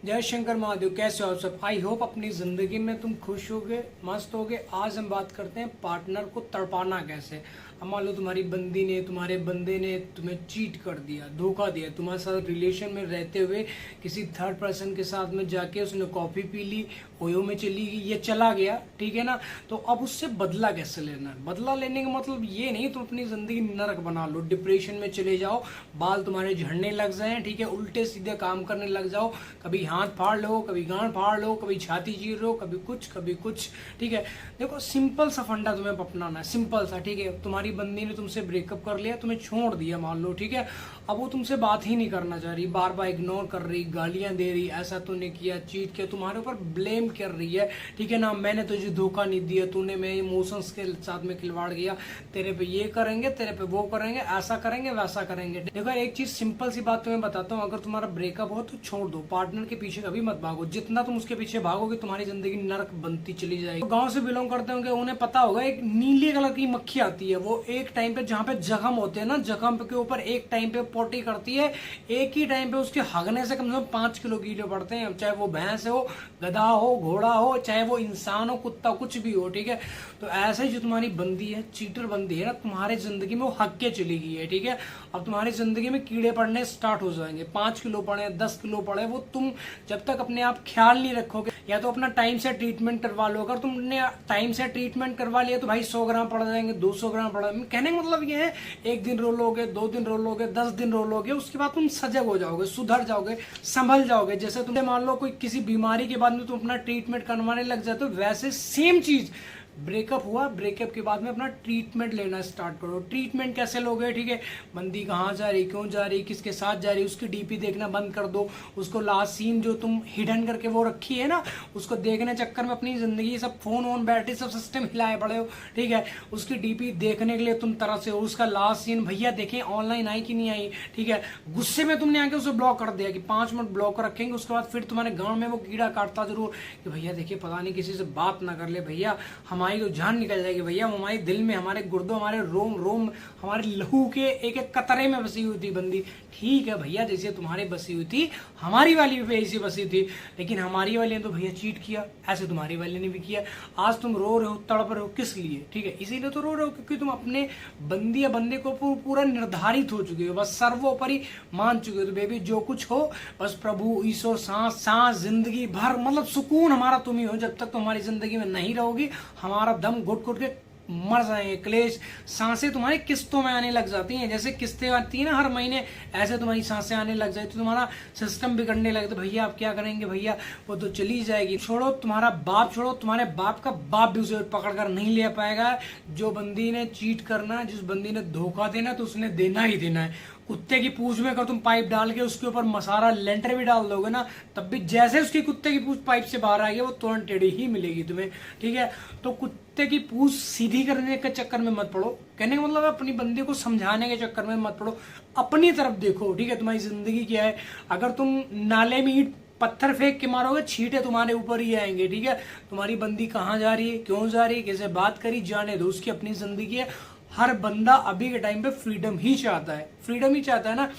जय शंकर महादेव। कैसे हो आप सब? आई होप अपनी जिंदगी में तुम खुश होगे, मस्त होगे। आज हम बात करते हैं पार्टनर को तड़पाना कैसे। अब मान लो तुम्हारी बंदी ने, तुम्हारे बंदे ने तुम्हें चीट कर दिया, धोखा दिया, तुम्हारे साथ रिलेशन में रहते हुए किसी थर्ड पर्सन के साथ में जाके उसने कॉफी पी ली, ओयो में चली गई, ये चला गया, ठीक है ना। तो अब उससे बदला कैसे लेना है? बदला लेने का मतलब ये नहीं तुम अपनी जिंदगी नरक बना लो, डिप्रेशन में चले जाओ, बाल तुम्हारे झड़ने लग जाएं, ठीक है, उल्टे सीधे काम करने लग जाओ, कभी हाथ फाड़ लो, कभी गांड फाड़ लो, कभी छाती चीर लो, कभी कुछ, ठीक है। देखो सिंपल सा फंडा तुम्हें अपनाना है, सिंपल सा, ठीक है। तुम्हारी बंदी ने तुमसे ब्रेकअप कर लिया, तुम्हें छोड़ दिया मान लो, ठीक है। अब वो तुमसे बात ही नहीं करना चाह रही, बार बार इग्नोर कर रही, गालियां दे रही, ऐसा तूने किया, चीट किया, तुम्हारे ऊपर ब्लेम कर रही है, ठीक है ना। मैंने तुझे धोखा नहीं दिया, तूने मेरे इमोशंस के साथ में खिलवाड़ किया, तेरे पे ये करेंगे, तेरे पे वो करेंगे, ऐसा करेंगे, वैसा करेंगे। देखो एक चीज सिंपल सी बात तुम्हें बताता हूँ, अगर तुम्हारा ब्रेकअप हो तो छोड़ दो, पार्टनर के पीछे कभी मत भागो। जितना तुम उसके पीछे भागोगे तुम्हारी जिंदगी नरक बनती चली जाएगी। तो गांव से बिलोंग करते होंगे, उन्हें पता होगा एक नीले कलर की मक्खी आती है, वो एक टाइम पे जहाँ पे जख्म होते हैं ना, जख्म के ऊपर एक टाइम पे पोटी करती है, एक ही टाइम पे उसके हगने से कम से कम 5 किलो कीड़े पड़ते हैं, चाहे वो भैंस हो, गधा हो, घोड़ा हो, चाहे वो इंसान हो, कुत्ता, कुछ भी हो, ठीक है। तो ऐसे ही जो तुम्हारी बंदी है, चीटर बंदी है ना, तुम्हारे जिंदगी में वो हक के चली गई है, ठीक है। अब तुम्हारी जिंदगी में कीड़े पड़ने स्टार्ट हो जाएंगे, 5 किलो पड़े, 10 किलो पड़े, वो तुम जब तक अपने आप ख्याल नहीं रखोगे, या तो अपना टाइम से ट्रीटमेंट करवा लो। अगर तुमने टाइम से ट्रीटमेंट करवा लिया तो भाई 100 ग्राम पड़ जाएंगे, 200 ग्राम पड़ जाएंगे। कहने का मतलब ये है, एक दिन रो लोगे, 2 दिन रो लोगे, 10 दिन रो लोगे, उसके बाद तुम सजग हो जाओगे, सुधर जाओगे, संभल जाओगे। जैसे तुमने मान लो कोई किसी बीमारी के बाद में तुम अपना ट्रीटमेंट करवाने लग जाते हो, वैसे सेम चीज ब्रेकअप हुआ, ब्रेकअप के बाद में अपना ट्रीटमेंट लेना स्टार्ट करो। ट्रीटमेंट कैसे लोगे, ठीक है। बंदी कहाँ जा रही, क्यों जा रही, किसके साथ जा रही, उसकी डीपी देखना बंद कर दो, उसको लास्ट सीन जो तुम हिडन करके वो रखी है ना, उसको देखने चक्कर में अपनी जिंदगी सब फोन वोन बैटरी सब सिस्टम हिलाए पड़े हो, ठीक है। उसकी डीपी देखने के लिए तुम तरह से हो, उसका लास्ट सीन भैया देखें ऑनलाइन आई कि नहीं आई, ठीक है। गुस्से में तुमने आके उसे ब्लॉक कर दिया कि 5 मिनट ब्लॉक रखेंगे, उसके बाद फिर तुम्हारे गाँव में वो कीड़ा काटता जरूर कि भैया देखिए पता नहीं किसी से बात ना कर ले, भैया हमारी तो जान निकल जाएगी, भैया हमारे दिल में, हमारे गुर्दों, हमारे रोम रोम, हमारे लहू के एक एक कतरे में बसी हुई थी बंदी। ठीक है भैया, जैसे तुम्हारे बसी हुई थी हमारी वाली भी ऐसी बसी थी, लेकिन हमारी वाली ने तो भैया चीट किया, ऐसे तुम्हारी वाली ने भी किया। आज तुम रो रहे हो, तड़प रहे हो, किस लिए? ठीक है, इसीलिए तो रो रहे हो क्योंकि तुम अपने बंदी या बंदे को पूरा निर्धारित हो चुके हो, बस सर्वोपरि मान चुके हो। तो बेबी जो कुछ हो बस प्रभु ईश्वर, सांस सांस, जिंदगी भर, मतलब सुकून हमारा तुम ही हो। जब तक तुम हमारी जिंदगी में नहीं रहोगी, हमारा दम घुट घुट के मर जाएंगे। क्लेश सांसें तुम्हारी किस्तों में आने लग जाती हैं, जैसे किस्तें आती है ना हर महीने, ऐसे तुम्हारी सांसें आने लग जाए तो तुम्हारा सिस्टम बिगड़ने लगे। तो भैया आप क्या करेंगे, भैया वो तो चली जाएगी। छोड़ो तुम्हारा बाप, छोड़ो तुम्हारे बाप का बाप भी उसे पकड़ कर नहीं ले पाएगा। जो बंदी ने चीट करना, जिस बंदी ने धोखा देना, तो उसने देना ही देना है। कुत्ते की पूंछ में अगर तुम पाइप डाल के उसके ऊपर मसाला लेंटर भी डाल दोगे ना, तब भी जैसे उसकी कुत्ते की पूंछ पाइप से बाहर आएगी वो तुरंत टेढ़ी ही मिलेगी तुम्हें, ठीक है। तो कुत्ते की पूंछ सीधी करने के चक्कर में मत पड़ो। कहने का मतलब अपनी बंदी को समझाने के चक्कर में मत पड़ो, अपनी तरफ देखो, ठीक है। तुम्हारी जिंदगी क्या है, अगर तुम नाले में ईंट पत्थर फेंक के मारोगे, छींटे तुम्हारे ऊपर ही आएंगे, ठीक है। तुम्हारी बंदी कहाँ जा रही है, क्यों जा रही है, कैसे बात करी, जाने दो, उसकी अपनी जिंदगी है। हर बंदा अभी के टाइम पे फ्रीडम ही चाहता है, फ्रीडम ही चाहता है ना।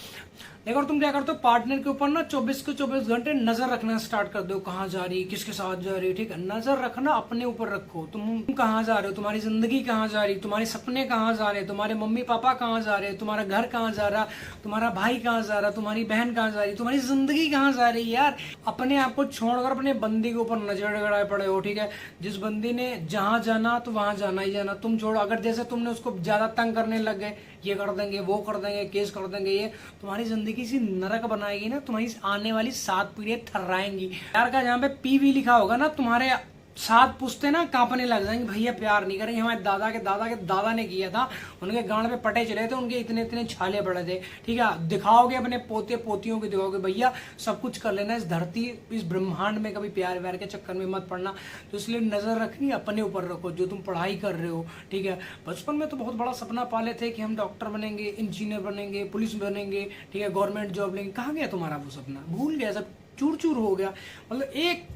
देखो तुम क्या करते हो, पार्टनर के ऊपर ना 24 के 24 घंटे नजर रखना स्टार्ट कर दो, कहाँ जा रही है, किसके साथ जा रही है, ठीक है। नजर रखना अपने ऊपर रखो, तुम कहाँ जा रहे हो, तुम्हारी जिंदगी कहाँ जा रही है, तुम्हारे सपने कहाँ जा रहे हैं, तुम्हारे मम्मी पापा कहाँ जा रहे हैं, तुम्हारा घर कहाँ जा रहा, तुम्हारा भाई कहाँ जा रहा, तुम्हारी बहन कहाँ जा रही, तुम्हारी जिंदगी कहाँ जा रही है। यार अपने आप को छोड़कर अपने बंदी के ऊपर नजर गड़ाए पड़े हो, ठीक है। जिस बंदी ने जहां जाना तो वहां जाना ही जाना, तुम छोड़ो। अगर जैसे तुमने उसको ज्यादा तंग करने लग गए, ये कर देंगे, वो कर देंगे, केस कर देंगे, ये तुम्हारी जिंदगी सी नरक बनाएगी ना, तुम्हारी आने वाली 7 पीढ़ियां थर्राएंगी। यार का जहाँ पे पीवी लिखा होगा ना, तुम्हारे 7 पुश्ते ना कांपने लग जाएंगे, भैया प्यार नहीं करेंगे। हमारे दादा के दादा के दादा ने किया था, उनके गांड पे पटे चले थे, उनके इतने इतने छाले पड़े थे, ठीक है। दिखाओगे अपने पोते पोतियों को, दिखाओगे भैया सब कुछ कर लेना, इस धरती इस ब्रह्मांड में कभी प्यार व्यार के चक्कर में मत पड़ना। तो इसलिए नजर रखनी अपने ऊपर रखो, जो तुम पढ़ाई कर रहे हो, ठीक है। बचपन में तो बहुत बड़ा सपना पाले थे कि हम डॉक्टर बनेंगे, इंजीनियर बनेंगे, पुलिस बनेंगे, ठीक है, गवर्नमेंट जॉब लेंगे। कहाँ गया तुम्हारा वो सपना? भूल गया, सब चूर चूर हो गया। मतलब एक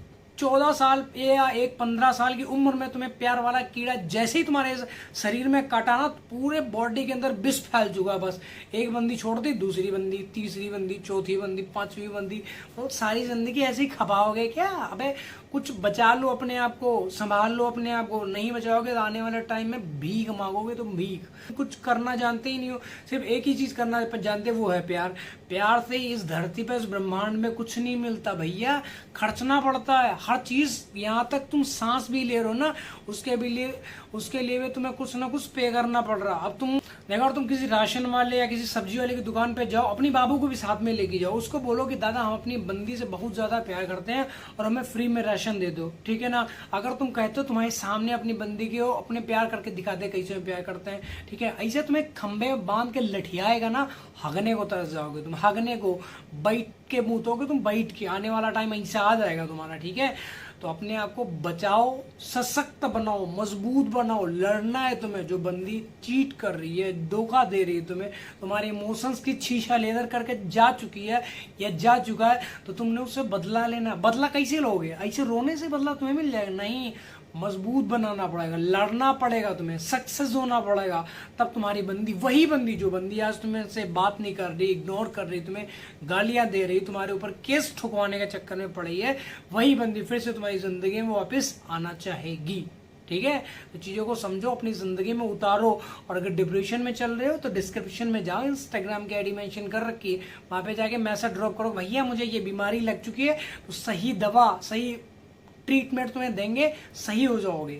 14 साल या एक 15 साल की उम्र में तुम्हें प्यार वाला कीड़ा जैसे ही तुम्हारे शरीर में काटा ना, पूरे बॉडी के अंदर विष फैल चुका है। बस एक बंदी छोड़ दी, दूसरी बंदी, तीसरी बंदी, चौथी बंदी, पांचवी बंदी, तो सारी जिंदगी ऐसे ही खपाओगे क्या? अबे कुछ बचा लो अपने आप को, संभाल लो अपने आप को। नहीं बचाओगे तो आने वाले टाइम में भीख मांगोगे तुम, भीख। कुछ करना जानते ही नहीं हो, सिर्फ एक ही चीज करना जानते, वो है प्यार। प्यार से इस धरती पे, इस ब्रह्मांड में कुछ नहीं मिलता भैया, खर्चना पड़ता है हर चीज। यहाँ तक तुम सांस भी ले रहे हो ना, उसके लिए भी तुम्हें कुछ ना कुछ पे करना पड़ रहा। अब तुम देखो, अगर तुम किसी राशन वाले या किसी सब्जी वाले की दुकान पे जाओ, अपनी बाबू को भी साथ में लेके जाओ, उसको बोलो कि दादा हम अपनी बंदी से बहुत ज्यादा प्यार करते हैं और हमें फ्री में राशन दे दो, ठीक है ना। अगर तुम कहते हो, तुम्हारे सामने अपनी बंदी की हो, अपने प्यार करके दिखा दे कैसे प्यार करते हैं, ठीक है। ऐसे तुम्हें खंबे में बांध के लठियाएगा ना, हगने को तरस जाओगे तुम, हगने को। बैठ के मुंह तुम, बैठ के। आने वाला टाइम ऐसा आ जाएगा तुम्हारा, ठीक है। तो अपने आप को बचाओ, सशक्त बनाओ, मजबूत बनाओ। लड़ना है तुम्हें। जो बंदी चीट कर रही है, धोखा दे रही है तुम्हें, तुम्हारे इमोशंस की शीशा लेदर करके जा चुकी है या जा चुका है, तो तुमने उससे बदला लेना। बदला कैसे लोगे? ऐसे रोने से बदला तुम्हें मिल जाएगा? नहीं, मजबूत बनाना पड़ेगा, लड़ना पड़ेगा तुम्हें, सक्सेस होना पड़ेगा। तब तुम्हारी बंदी, वही बंदी जो बंदी आज तुम्हें से बात नहीं कर रही, इग्नोर कर रही, तुम्हें गालियां दे रही, तुम्हारे ऊपर केस ठुकवाने के चक्कर में पड़ी है, वही बंदी फिर से तुम्हारी जिंदगी में वापस आना चाहेगी, ठीक है। तो चीजों को समझो, अपनी जिंदगी में उतारो। और अगर डिप्रेशन में चल रहे हो तो डिस्क्रिप्शन में जाओ, इंस्टाग्राम की आईडी मेंशन कर रखी है, वहां पे जाके मैसेज ड्रॉप करो, भैया मुझे ये बीमारी लग चुकी है, तो सही दवा, सही ट्रीटमेंट तुम्हें देंगे, सही हो जाओगे।